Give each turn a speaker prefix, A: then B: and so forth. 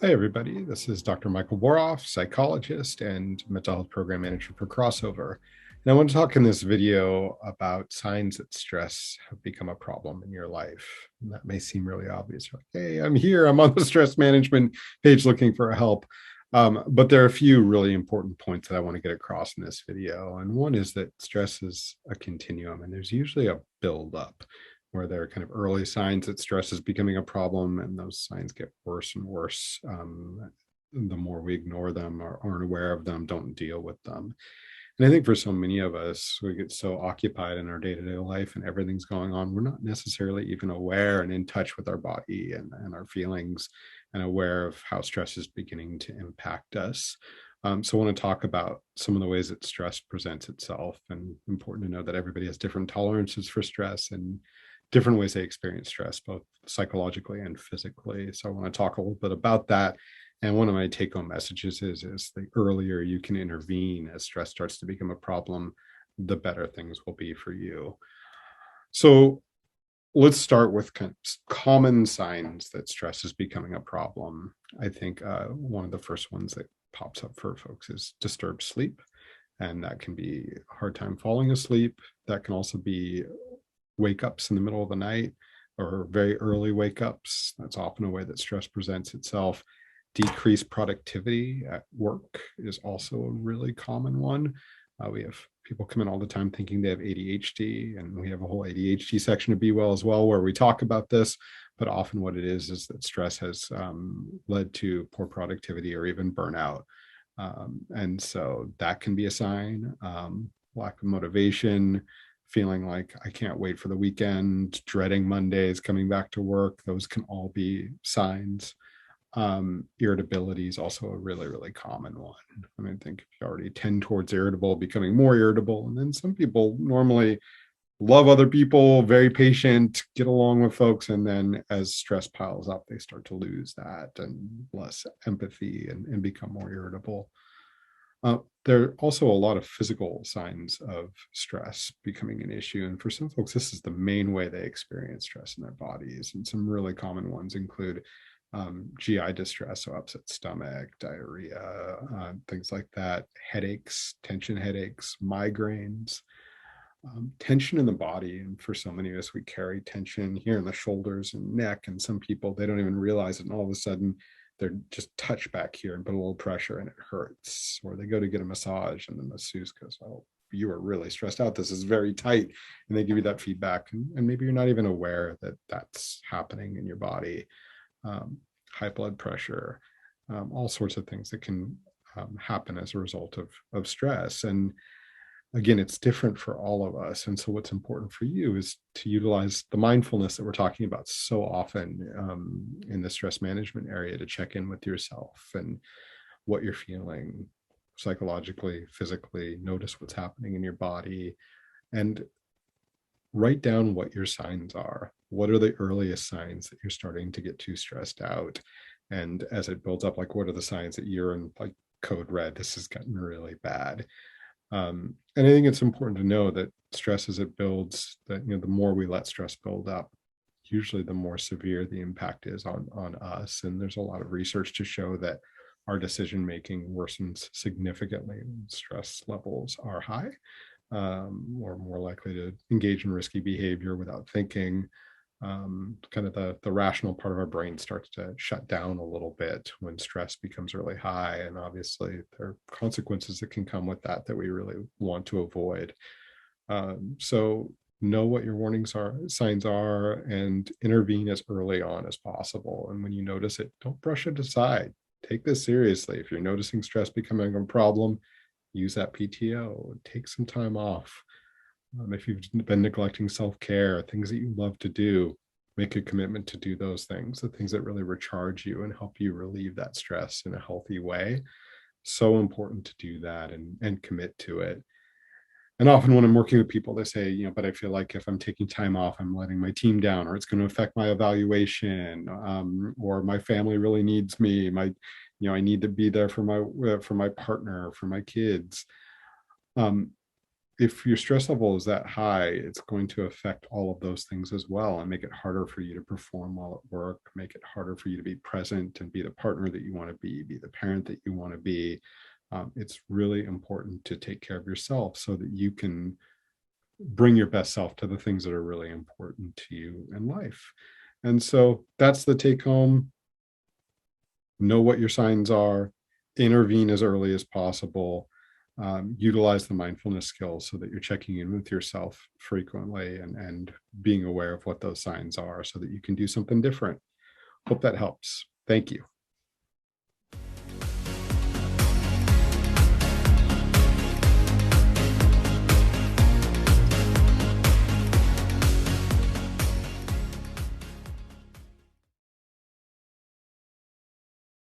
A: Hi, everybody. This is Dr. Michael Boroff, psychologist and mental health program manager for Crossover. And I want to talk in this video about signs that stress have become a problem in your life. And that may seem really obvious. You're like, hey, I'm here. I'm on the stress management page looking for help. But there are a few really important points that I want to get across in this video. And one is that stress is a continuum, and there's usually a buildup where there are kind of early signs that stress is becoming a problem, and those signs get worse and worse the more we ignore them or aren't aware of them, don't deal with them. And I think for so many of us, we get so occupied in our day-to-day life and everything's going on, we're not necessarily even aware and in touch with our body and our feelings and aware of how stress is beginning to impact us. So I want to talk about some of the ways that stress presents itself, and important to know that everybody has different tolerances for stress and different ways they experience stress, both psychologically and physically. So I want to talk a little bit about that. And one of my take-home messages is the earlier you can intervene as stress starts to become a problem, the better things will be for you. So let's start with kind of common signs that stress is becoming a problem. I think one of the first ones that pops up for folks is disturbed sleep. And that can be a hard time falling asleep. That can also be wake ups in the middle of the night or very early wake ups. That's often a way that stress presents itself. Decreased productivity at work is also a really common one. We have people come in all the time thinking they have ADHD, and we have a whole ADHD section of Be Well as well, where we talk about this. But often what it is that stress has led to poor productivity or even burnout. And so that can be a sign. Lack of motivation, feeling like I can't wait for the weekend, dreading Mondays, coming back to work. Those can all be signs. Irritability is also a really, really common one. I mean, I think if you already tend towards irritable, becoming more irritable. And then some people normally love other people, very patient, get along with folks. And then as stress piles up, they start to lose that and less empathy and become more irritable. There are also a lot of physical signs of stress becoming an issue. And for some folks, this is the main way they experience stress in their bodies. And some really common ones include GI distress, so upset stomach, diarrhea, things like that, headaches, tension headaches, migraines, tension in the body. And for so many of us, we carry tension here in the shoulders and neck. And some people, they don't even realize it. And all of a sudden, they're just touch back here and put a little pressure and it hurts. Or they go to get a massage and the masseuse goes, oh, you are really stressed out. This is very tight. And they give you that feedback. And maybe you're not even aware that that's happening in your body. High blood pressure, all sorts of things that can happen as a result of stress. And again, it's different for all of us. And so what's important for you is to utilize the mindfulness that we're talking about so often in the stress management area, to check in with yourself and what you're feeling psychologically, physically, notice what's happening in your body, and write down what your signs are. What are the earliest signs that you're starting to get too stressed out? And as it builds up, like, what are the signs that you're in like code red? This has gotten really bad. And I think it's important to know that stress, as it builds, that the more we let stress build up, usually the more severe the impact is on us. And there's a lot of research to show that our decision making worsens significantly when stress levels are high. Or more likely to engage in risky behavior without thinking. Kind of the rational part of our brain starts to shut down a little bit when stress becomes really high. And obviously, there are consequences that can come with that we really want to avoid. So know what your signs are, and intervene as early on as possible. And when you notice it, don't brush it aside. Take this seriously. If you're noticing stress becoming a problem, use that PTO, take some time off. If you've been neglecting self-care, things that you love to do, make a commitment to do those things, the things that really recharge you and help you relieve that stress in a healthy way. So important to do that and commit to it. And often when I'm working with people, they say, but I feel like if I'm taking time off, I'm letting my team down, or it's going to affect my evaluation, or my family really needs me. I need to be there for my partner, for my kids. if your stress level is that high, it's going to affect all of those things as well and make it harder for you to perform well at work, make it harder for you to be present and be the partner that you want to be the parent that you want to be. It's really important to take care of yourself so that you can bring your best self to the things that are really important to you in life. And so that's the take home. Know what your signs are, intervene as early as possible, utilize the mindfulness skills so that you're checking in with yourself frequently and being aware of what those signs are so that you can do something different. Hope that helps. Thank you.